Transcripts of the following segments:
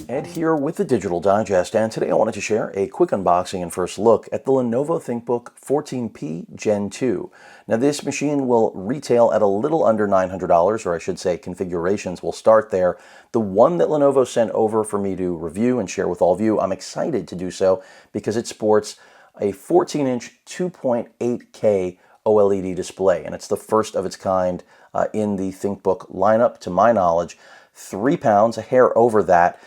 Ed here with the Digital Digest, and today I wanted to share a quick unboxing and first look at the Lenovo ThinkBook 14p Gen 2. Now this machine will retail at a little under $900, or I should say configurations will start there. The one that Lenovo sent over for me to review and share with all of you, I'm excited to do so because it sports a 14-inch 2.8K OLED display, and it's the first of its kind in the ThinkBook lineup, to my knowledge. 3 pounds, a hair over that.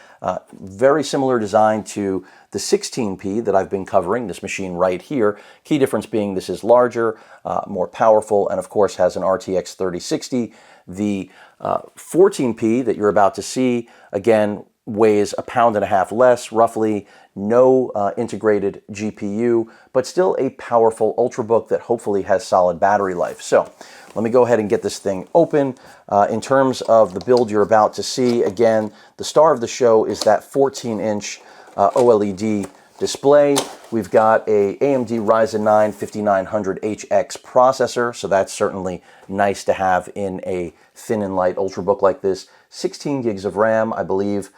Very similar design to the 16p that I've been covering, this machine right here. Key difference being this is larger, more powerful, and of course has an RTX 3060. The 14p that you're about to see, again, weighs 1.5 pounds less, roughly. No integrated GPU, but still a powerful Ultrabook that hopefully has solid battery life. So let me go ahead and get this thing open. In terms of the build you're about to see, again, the star of the show is that 14-inch OLED display. We've got a AMD Ryzen 9 5900HX processor, so that's certainly nice to have in a thin and light Ultrabook like this. 16 gigs of RAM, I believe.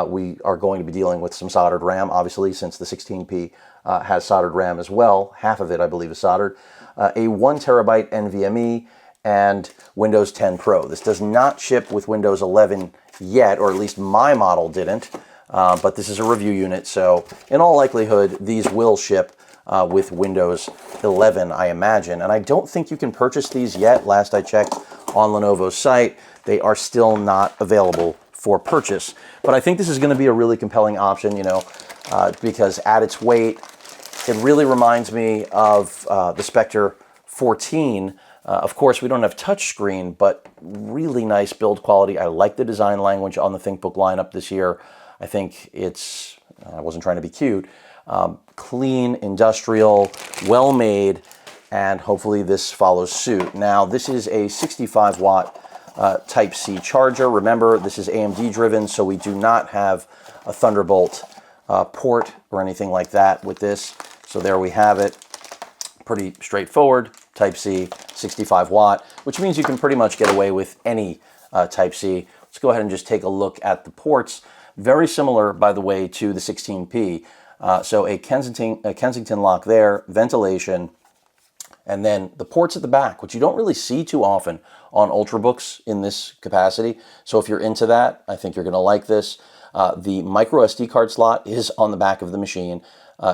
We are going to be dealing with some soldered RAM, obviously, since the 16p has soldered RAM as well. Half of it, I believe, is soldered. A 1 terabyte NVMe, and Windows 10 Pro. This does not ship with Windows 11 yet, or at least my model didn't, but this is a review unit, so in all likelihood, these will ship with Windows 11, I imagine. And I don't think you can purchase these yet. Last I checked on Lenovo's site, they are still not available for purchase. But I think this is going to be a really compelling option, you know, because at its weight, it really reminds me of the Spectre 14. Of course, we don't have touchscreen, but really nice build quality. I like the design language on the ThinkBook lineup this year. I think it's, I wasn't trying to be cute, clean, industrial, well-made, and hopefully this follows suit. Now, this is a 65-watt Type-C charger. Remember, this is AMD driven, so we do not have a Thunderbolt port or anything like that with this. So there we have it. Pretty straightforward. Type-C, 65 watt, which means you can pretty much get away with any Type-C. Let's go ahead and just take a look at the ports. Very similar, by the way, to the 16p. So a Kensington lock there, ventilation, and then the ports at the back, which you don't really see too often on Ultrabooks in this capacity. So if you're into that, I think you're going to like this. The micro SD card slot is on the back of the machine.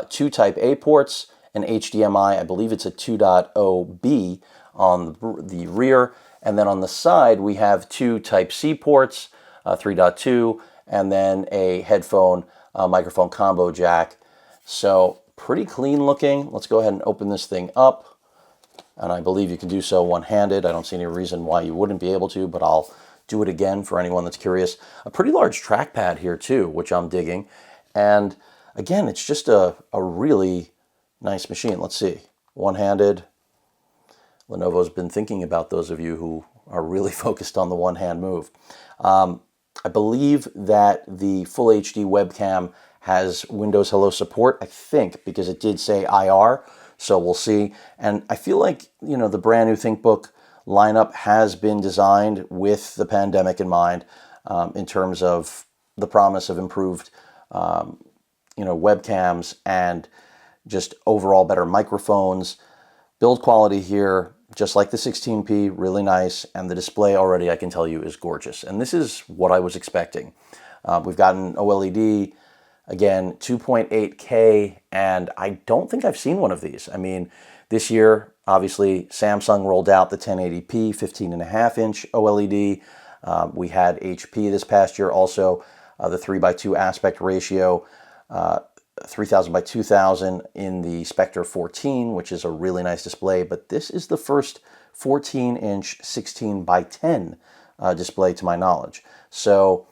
2 Type-A ports, an HDMI, I believe it's a 2.0B on the rear. And then on the side, we have 2 Type-C ports, 3.2, and then a headphone microphone combo jack. So pretty clean looking. Let's go ahead and open this thing up. And I believe you can do so one-handed. I don't see any reason why you wouldn't be able to, but I'll do it again for anyone that's curious. A pretty large trackpad here too, which I'm digging. And again, it's just a really nice machine. Let's see. One-handed. Lenovo's been thinking about those of you who are really focused on the one-hand move. I believe that the Full HD webcam has Windows Hello support, I think, because it did say IR. So we'll see. And I feel like, you know, the brand new ThinkBook lineup has been designed with the pandemic in mind, in terms of the promise of improved, you know, webcams and just overall better microphones. Build quality here, just like the 16p, really nice. And the display already, I can tell you, is gorgeous. And this is what I was expecting. We've got an OLED. Again, 2.8K, and I don't think I've seen one of these. I mean, this year, obviously, Samsung rolled out the 1080p 15.5-inch OLED. We had HP this past year also, the 3:2 aspect ratio, 3000 by 2000 in the Spectre 14, which is a really nice display, but this is the first 14-inch 16:10 display to my knowledge. So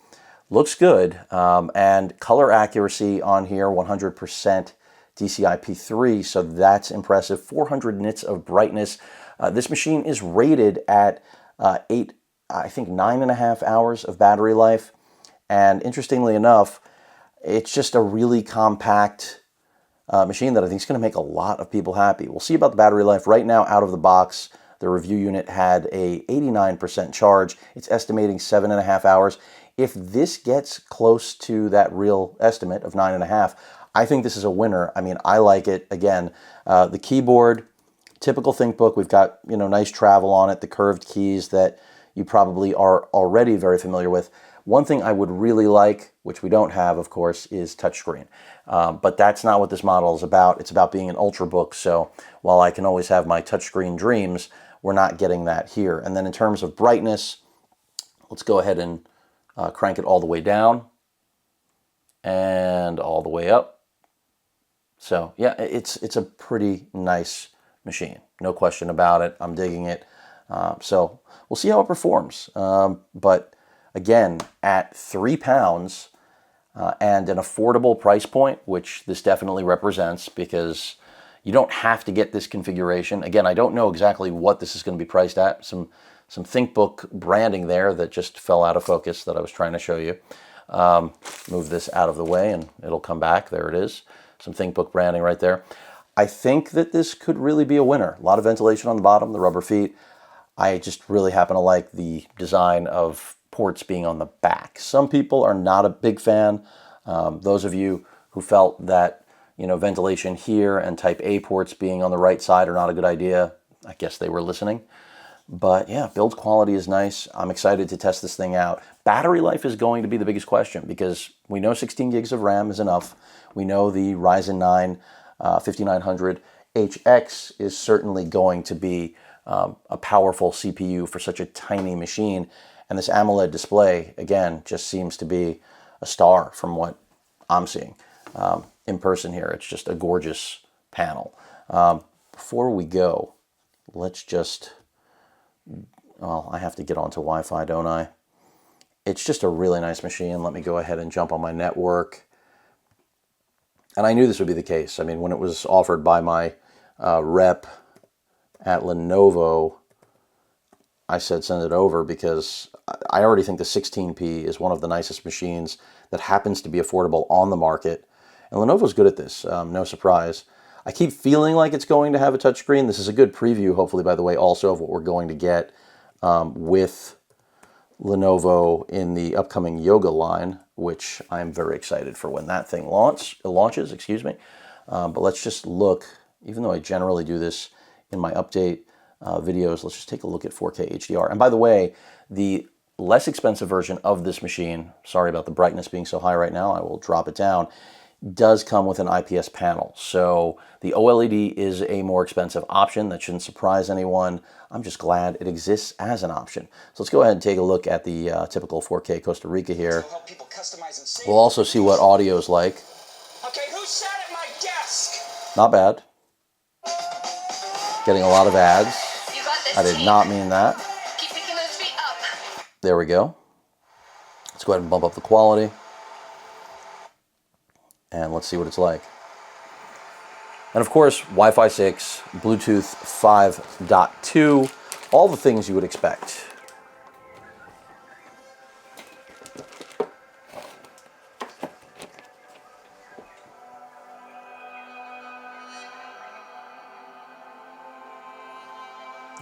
looks good, and color accuracy on here, 100% DCI-P3, so that's impressive. 400 nits of brightness. This machine is rated at 9.5 hours of battery life, and interestingly enough, it's just a really compact machine that I think is going to make a lot of people happy. We'll see about the battery life. Right now, out of the box, The review unit had a 89% charge. It's estimating 7.5 hours. If this gets close to that real estimate of 9.5, I think this is a winner. I mean, I like it. Again, the keyboard, typical ThinkBook. We've got, nice travel on it, the curved keys that you probably are already very familiar with. One thing I would really like, which we don't have, of course, is touchscreen. But that's not what this model is about. It's about being an ultrabook. So while I can always have my touchscreen dreams, we're not getting that here. And then in terms of brightness, let's go ahead and crank it all the way down and all the way up. So yeah, it's a pretty nice machine. No question about it. I'm digging it. So we'll see how it performs. But again, at £3 and an affordable price point, which this definitely represents, because you don't have to get this configuration. Again, I don't know exactly what this is going to be priced at. Some ThinkBook branding there that just fell out of focus that I was trying to show you. Move this out of the way and it'll come back. There it is. Some ThinkBook branding right there. I think that this could really be a winner. A lot of ventilation on the bottom, the rubber feet. I just really happen to like the design of ports being on the back. Some people are not a big fan. Those of you who felt that, ventilation here and type A ports being on the right side are not a good idea, I guess they were listening. But yeah, build quality is nice. I'm excited to test this thing out. Battery life is going to be the biggest question because we know 16 gigs of RAM is enough. We know the Ryzen 9 5900 HX is certainly going to be a powerful CPU for such a tiny machine. And this AMOLED display, again, just seems to be a star from what I'm seeing in person here. It's just a gorgeous panel. Before we go, let's just... Well, I have to get onto Wi-Fi, don't I? It's just a really nice machine. Let me go ahead and jump on my network. And I knew this would be the case. I mean, when it was offered by my rep at Lenovo, I said send it over because I already think the 16p is one of the nicest machines that happens to be affordable on the market. And Lenovo's good at this, no surprise. I keep feeling like it's going to have a touchscreen. This is a good preview, hopefully, by the way, also of what we're going to get with Lenovo in the upcoming Yoga line, which I'm very excited for when that thing launches. Excuse me. But let's just look, even though I generally do this in my update videos, let's just take a look at 4K HDR. And by the way, the less expensive version of this machine, sorry about the brightness being so high right now, I will drop it down, does come with an IPS panel. So the OLED is a more expensive option. That shouldn't surprise anyone. I'm just glad it exists as an option. So let's go ahead and take a look at the typical 4K Costa Rica here. We'll also see what audio is like. Okay, who sat at my desk? Not bad. Getting a lot of ads. I did not mean that. Keep picking those feet up. There we go. Let's go ahead and bump up the quality. And let's see what it's like. And of course, Wi-Fi 6, Bluetooth 5.2, all the things you would expect.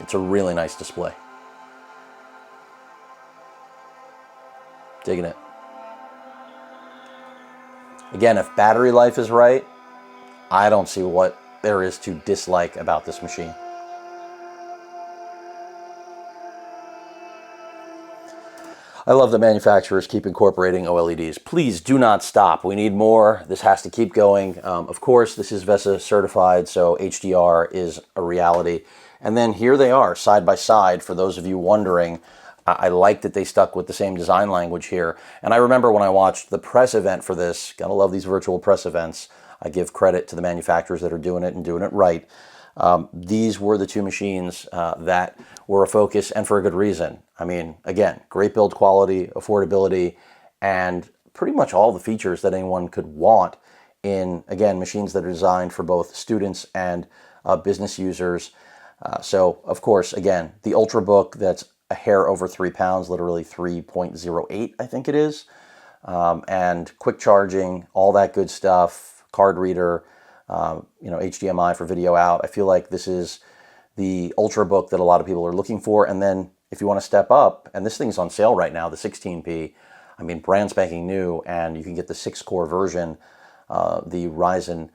It's a really nice display. Digging it. Again, if battery life is right, I don't see what there is to dislike about this machine. I love that manufacturers keep incorporating OLEDs. Please do not stop. We need more. This has to keep going. Of course, this is VESA certified, so HDR is a reality. And then here they are, side by side, for those of you wondering. I like that they stuck with the same design language here. And I remember when I watched the press event for this, gotta love these virtual press events. I give credit to the manufacturers that are doing it and doing it right. These were the two machines that were a focus, and for a good reason. I mean, again, great build quality, affordability, and pretty much all the features that anyone could want in, again, machines that are designed for both students and business users. So, of course, again, the Ultrabook that's a hair over 3 pounds, literally 3.08, I think it is. And quick charging, all that good stuff, card reader, HDMI for video out. I feel like this is the Ultrabook that a lot of people are looking for. And then if you want to step up, and this thing's on sale right now, the 16p, I mean, brand spanking new, and you can get the 6-core version, the Ryzen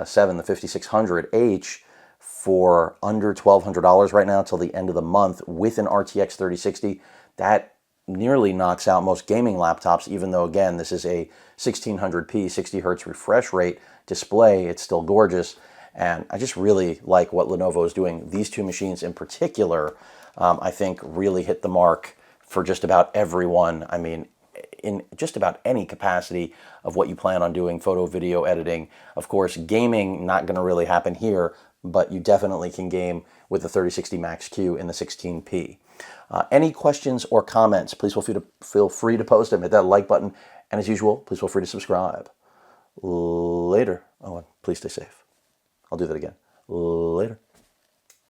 7, the 5600H, for under $1,200 right now till the end of the month with an RTX 3060. That nearly knocks out most gaming laptops, even though, again, this is a 1600p 60 hertz refresh rate display. It's still gorgeous. And I just really like what Lenovo is doing. These two machines in particular, I think really hit the mark for just about everyone. I mean, in just about any capacity of what you plan on doing, photo, video editing. Of course, gaming, not going to really happen here, but you definitely can game with the 3060 Max-Q in the 16p. Any questions or comments, please feel free to post them. Hit that like button. And as usual, please feel free to subscribe. Later. Oh, and please stay safe. I'll do that again. Later.